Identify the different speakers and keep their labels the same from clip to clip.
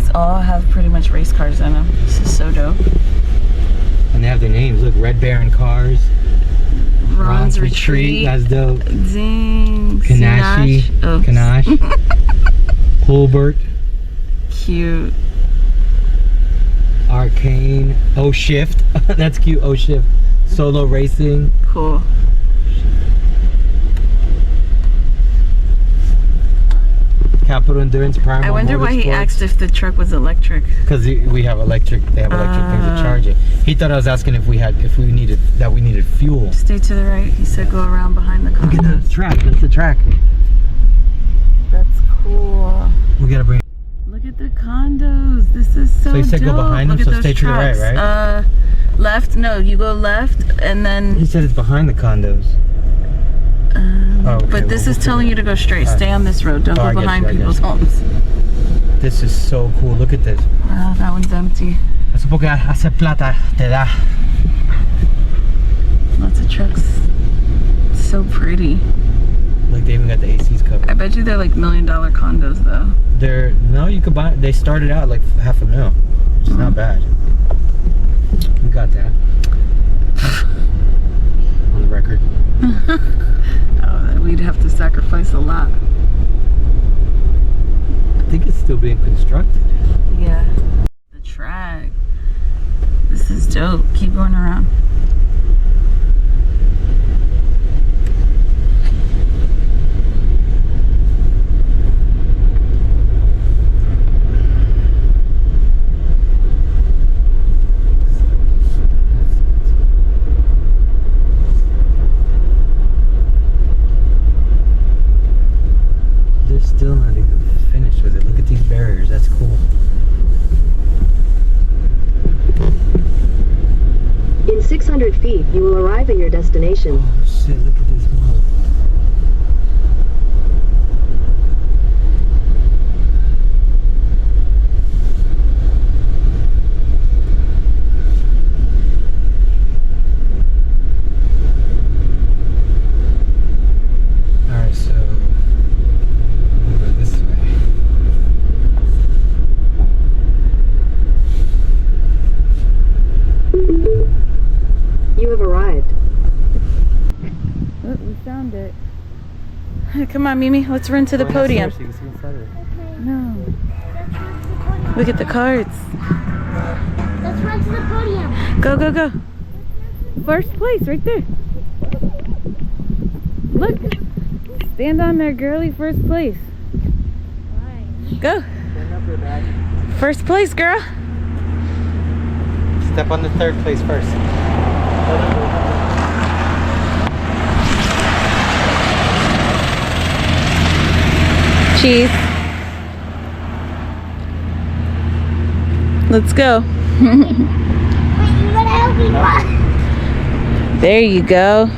Speaker 1: These all have pretty much race cars in them. This is so dope.
Speaker 2: And they have their names. Look, Red Baron Cars.
Speaker 1: Ron's Retreat.
Speaker 2: That's dope.
Speaker 1: Zing.
Speaker 2: Kanashi. Kanash. Hulbert.
Speaker 1: Cute.
Speaker 2: Arcane. O Shift. That's cute. O Shift. Solo Racing.
Speaker 1: Cool.
Speaker 2: Capital Endurance Primal.
Speaker 1: I wonder why he asked if the truck was electric.
Speaker 2: Because we have electric. They have electric things to charge it. He thought I was asking if we needed fuel.
Speaker 1: Stay to the right. He said go around behind the condos.
Speaker 2: Look at the track. That's the track.
Speaker 1: That's cool.
Speaker 2: We gotta bring.
Speaker 1: Look at the condos. This is so dope.
Speaker 2: So you said go behind them, so stay to the right, right?
Speaker 1: Left. No, you go left, and then.
Speaker 2: He said it's behind the condos.
Speaker 1: But this is telling you to go straight. Stay on this road. Don't go behind people's homes.
Speaker 2: This is so cool. Look at this.
Speaker 1: Wow, that one's empty.
Speaker 2: Eso porque hace plata te da.
Speaker 1: Lots of trucks. So pretty.
Speaker 2: Like they even got the ACs covered.
Speaker 1: I bet you they're like $1 million condos though.
Speaker 2: No, you could buy. They started out like $500,000, which is not bad. We got that on the record.
Speaker 1: Oh, we'd have to sacrifice a lot.
Speaker 2: I think it's still being constructed.
Speaker 1: Yeah. The track. This is dope. Keep going around.
Speaker 2: They're still not even finished with it. Look at these barriers. That's cool.
Speaker 3: In 600 feet, you will arrive at your destination.
Speaker 2: Oh shit, look at this mall. Alright, so we'll go this way.
Speaker 3: You have arrived.
Speaker 1: Oh, we found it. Come on, Mimi. Let's run to the podium.
Speaker 2: So you can see inside of it.
Speaker 1: No. Look at the carts.
Speaker 4: Let's run to the podium.
Speaker 1: Go, go, go. First place right there. Look. Stand on there, girly. First place. Go. First place, girl.
Speaker 2: Step on the third place first.
Speaker 1: Cheese. Let's go.
Speaker 4: Wait, you gotta help me run.
Speaker 1: There you go.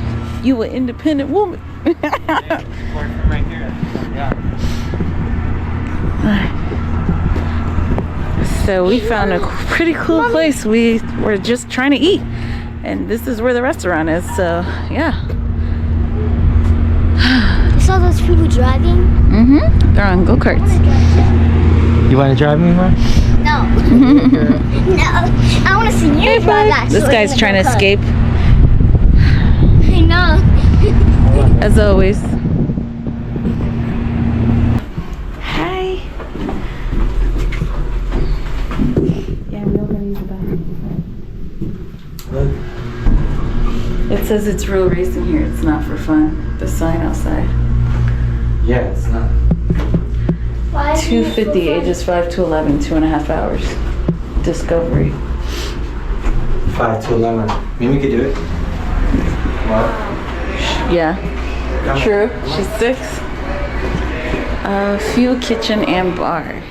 Speaker 1: You an independent woman.
Speaker 2: Right here. Yeah.
Speaker 1: So we found a pretty cool place. We were just trying to eat, and this is where the restaurant is. So yeah.
Speaker 4: You saw those people driving?
Speaker 1: Mm-hmm. They're on go-karts.
Speaker 2: You want to drive me, Mar?
Speaker 4: No. No. I want to see you drive actually.
Speaker 1: This guy's trying to escape,
Speaker 4: I know.
Speaker 1: as always. Hi. Yeah, we all gotta use the bathroom.
Speaker 2: Look.
Speaker 1: It says it's real racing here. It's not for fun. The sign outside.
Speaker 2: Yeah, it's not.
Speaker 1: 250, ages 5 to 11, 2.5 hours. Discovery.
Speaker 2: 5 to 11. Mimi could do it. What?
Speaker 1: Yeah. True. She's 6. Fuel kitchen and bar.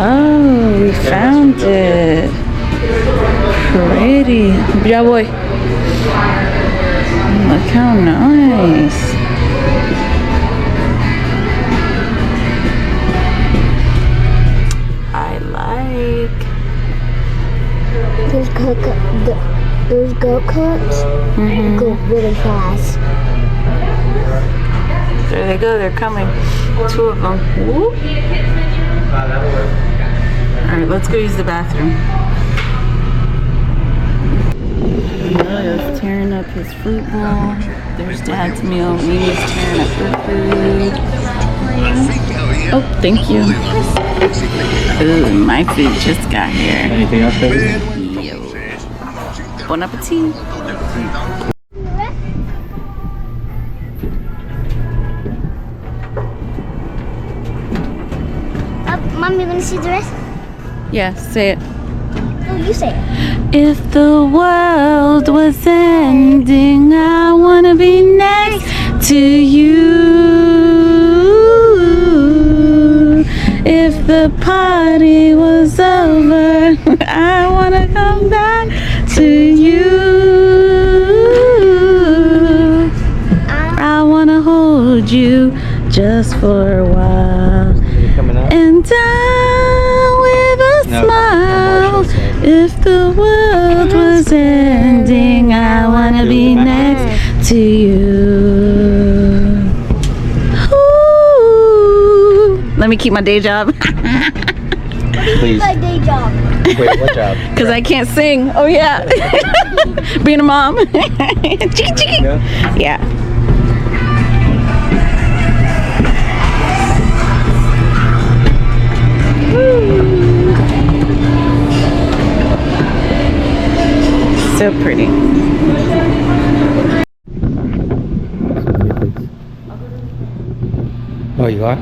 Speaker 1: Oh, we found it. Pretty. Yeah, boy. Look how nice. I like.
Speaker 4: Those go-karts go really fast.
Speaker 1: There they go. They're coming. 2 of them. Whoop. Alright, let's go use the bathroom. Emilio's tearing up his fruit bowl. There's Dad's meal. Mimi's tearing up her food. Oh, thank you. Ooh, my food just got here.
Speaker 2: Anything else, baby?
Speaker 1: Yo. Bon appetit.
Speaker 4: Mom, you gonna see the rest?
Speaker 1: Yeah, say it.
Speaker 4: Oh, you say it.
Speaker 1: If the world was ending, I wanna be next to you. If the party was over, I wanna come back to you. I wanna hold you just for a while. And die with a smile. If the world was ending, I wanna be next to you. Ooh. Let me keep my day job.
Speaker 2: Please.
Speaker 4: My day job.
Speaker 2: Wait, what job?
Speaker 1: Because I can't sing. Oh, yeah. Being a mom. Chiki chiki. Yeah. So pretty.
Speaker 2: Oh, you are?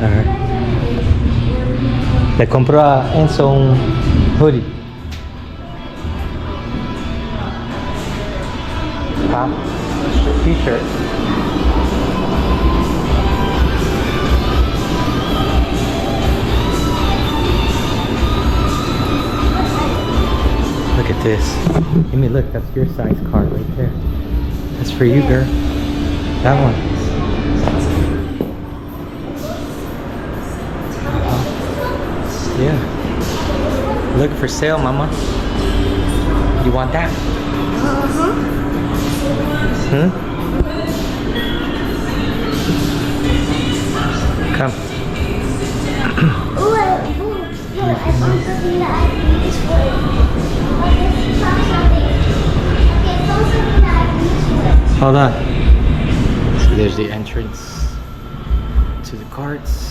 Speaker 2: Alright. Le compro a Enzo un hoodie. Huh? T-shirt. Look at this. Amy, look, that's your size card right there. That's for you, girl. That one. Yeah. Look for sale, mama. You want that? Hmm? Come.
Speaker 4: Ooh, I found something that I can use for it. Okay, found something. Okay, found something that I can use for it.
Speaker 2: Hold on. So there's the entrance to the carts.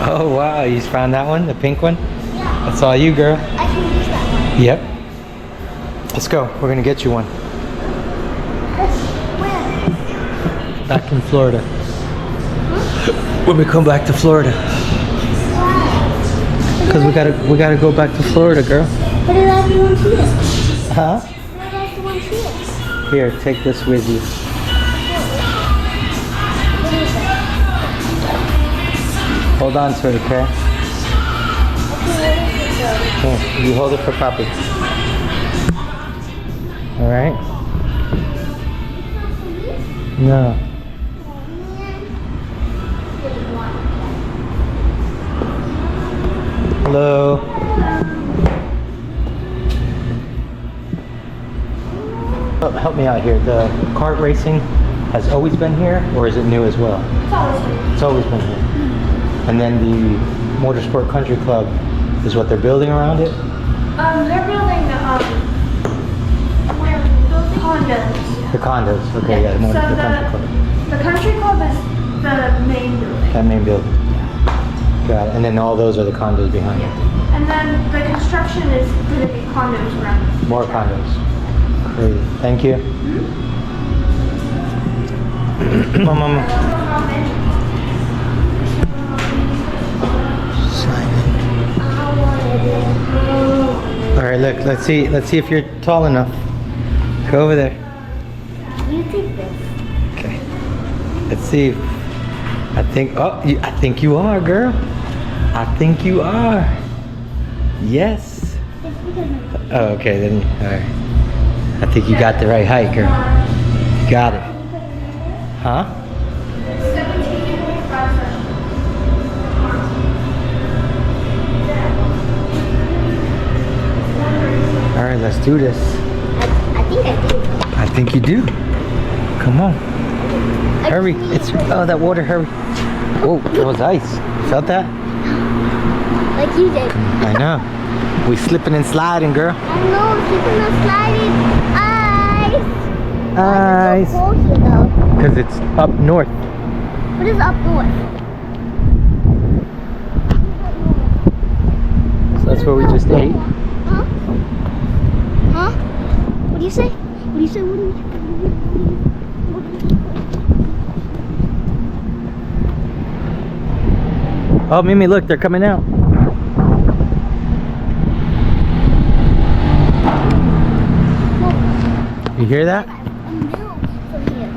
Speaker 2: Oh wow, you found that one? The pink one?
Speaker 4: Yeah,
Speaker 2: That's all you, girl.
Speaker 4: I can use that one.
Speaker 2: Yep. Let's go. We're gonna get you one.
Speaker 4: Where?
Speaker 2: Back in Florida. When we come back to Florida. Cause we gotta go back to Florida, girl.
Speaker 4: But did everyone see it?
Speaker 2: Huh?
Speaker 4: Where did everyone see it?
Speaker 2: Here, take this with you.
Speaker 4: What is it?
Speaker 2: Hold on to it, okay? Here, you hold it for Papi. Alright? No. Hello. Oh, help me out here. The kart racing has always been here, or is it new as well? It's always been here. And then the Motorsport Country Club is what they're building around it?
Speaker 5: They're building condos.
Speaker 2: The condos. Okay, yeah, the
Speaker 5: So
Speaker 2: Motorsport Country Club.
Speaker 5: the country club is the main building.
Speaker 2: That main building. Got it. And then all those are the condos behind it.
Speaker 5: And then the construction is going to be condos around.
Speaker 2: More condos. Crazy. Thank you. Come on, Mama. All right, look. Let's see if you're tall enough. Go over there.
Speaker 4: You take this.
Speaker 2: Okay. Let's see. I think you are, girl. I think you are. Yes. Oh, okay. Then, all right. I think you got the right height, girl. You got it. Huh?
Speaker 5: 17.5 sessions.
Speaker 2: do this.
Speaker 4: I think I do.
Speaker 2: I think you do. Come on. Hurry. It's that water, hurry. Whoa, that was ice. Felt that?
Speaker 4: Like you did.
Speaker 2: I know. We slipping and sliding, girl.
Speaker 4: I know, keeping on sliding. Ice.
Speaker 2: Ice.
Speaker 4: It's so cold here though.
Speaker 2: Because it's up north.
Speaker 4: What is up north?
Speaker 2: So that's where we just ate.
Speaker 4: Huh? Huh? What do you say? What do you say? What do you say?
Speaker 2: Oh, Mimi, look, they're coming out. You hear that?
Speaker 4: A mill from here.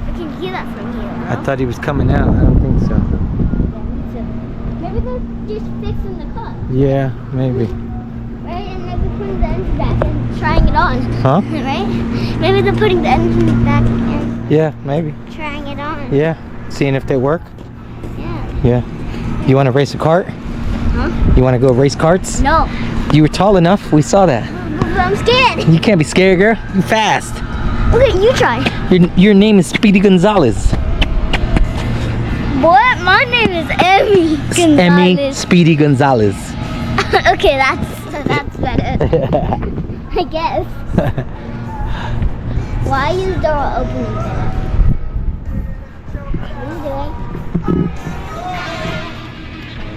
Speaker 4: I can hear that from here.
Speaker 2: I thought he was coming out. I don't think so.
Speaker 4: Maybe they're just fixing the car,
Speaker 2: Yeah, maybe.
Speaker 4: right? And maybe putting the engine back and trying it on,
Speaker 2: Huh?
Speaker 4: right? Maybe they're putting the engine back and
Speaker 2: Yeah, maybe.
Speaker 4: trying it on.
Speaker 2: Yeah. Seeing if they work.
Speaker 4: Yeah.
Speaker 2: Yeah. You want to race a cart?
Speaker 4: Huh?
Speaker 2: You want to go race carts?
Speaker 4: No.
Speaker 2: You were tall enough. We saw that.
Speaker 4: But I'm scared.
Speaker 2: You can't be scared, girl. You fast.
Speaker 4: Okay, you try.
Speaker 2: Your name is Speedy Gonzalez.
Speaker 4: What? My name is Emmy
Speaker 2: Emmy
Speaker 4: Gonzalez.
Speaker 2: Speedy Gonzalez.
Speaker 4: Okay, that's better. I guess. Why is the door opening there? What are you doing?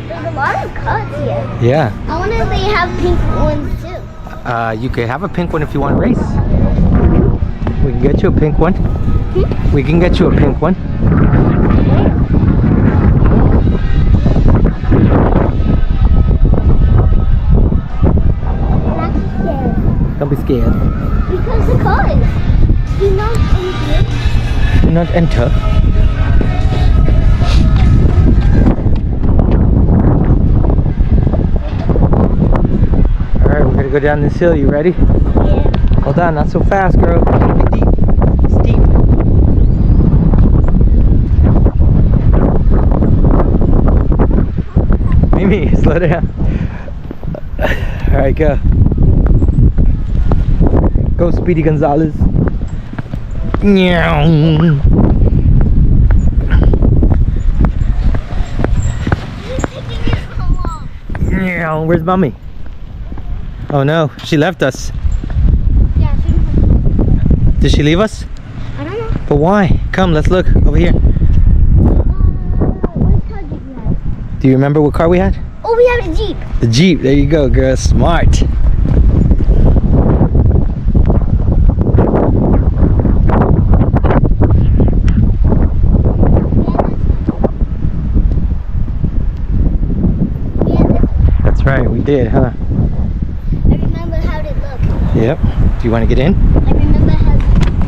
Speaker 4: There's a lot of cuts here.
Speaker 2: Yeah.
Speaker 4: I wonder if they have pink ones too.
Speaker 2: You could have a pink one if you want to race. We can get you a pink one. We can get you a pink one.
Speaker 4: I'm actually scared.
Speaker 2: Don't be scared.
Speaker 4: Because the cars. Do not enter.
Speaker 2: Do not enter. Alright, we're gonna go down this hill. You ready?
Speaker 4: Yeah.
Speaker 2: Hold on, not so fast, girl. Keep it deep. Steep. Mimi, slow down. Alright, go. Go, Speedy Gonzalez. Meow. Meow. Where's mommy? Oh no, she left us.
Speaker 4: Yeah,
Speaker 2: Did she leave us?
Speaker 4: I don't know.
Speaker 2: But why? Come, let's look over here.
Speaker 4: What car did you have?
Speaker 2: Do you remember what car we had?
Speaker 4: Oh, we have a Jeep.
Speaker 2: The Jeep. There you go, girl. Smart. That's right, we did, huh?
Speaker 4: I remember how it looked.
Speaker 2: Yep. Do you want to get in?
Speaker 4: I remember how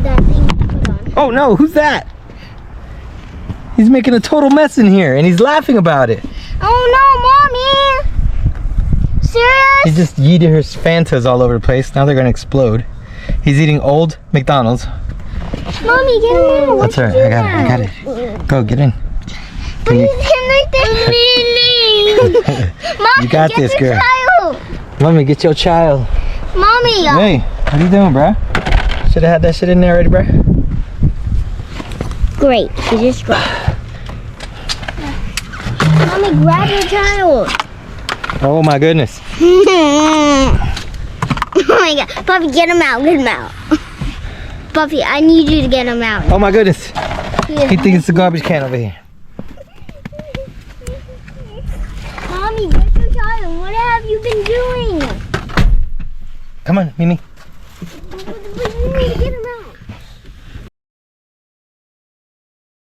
Speaker 4: that thing put on.
Speaker 2: Oh no, who's that? He's making a total mess in here and he's laughing about it.
Speaker 4: Oh no, Mommy!
Speaker 2: He
Speaker 4: Serious?
Speaker 2: just yeeted her Fantas all over the place. Now they're gonna explode. He's eating old McDonald's.
Speaker 4: Mommy, get him in.
Speaker 2: That's right, I got it. Go, get in. Can you,
Speaker 4: Mommy,
Speaker 2: You got this,
Speaker 4: your
Speaker 2: girl.
Speaker 4: child.
Speaker 2: Mommy, get your child.
Speaker 4: Mommy,
Speaker 2: Hey, what are you doing, bruh? Should have had that shit in there already, bruh.
Speaker 4: great. She just dropped. Mommy, grab your child.
Speaker 2: Oh my goodness.
Speaker 4: Oh my god. Puppy, get him out. Get him out. Puppy, I need you to get him out.
Speaker 2: Oh my goodness. He thinks it's a garbage can over here.
Speaker 4: Mommy, get your child. What have you been doing?
Speaker 2: Come on, Mimi.
Speaker 4: Get him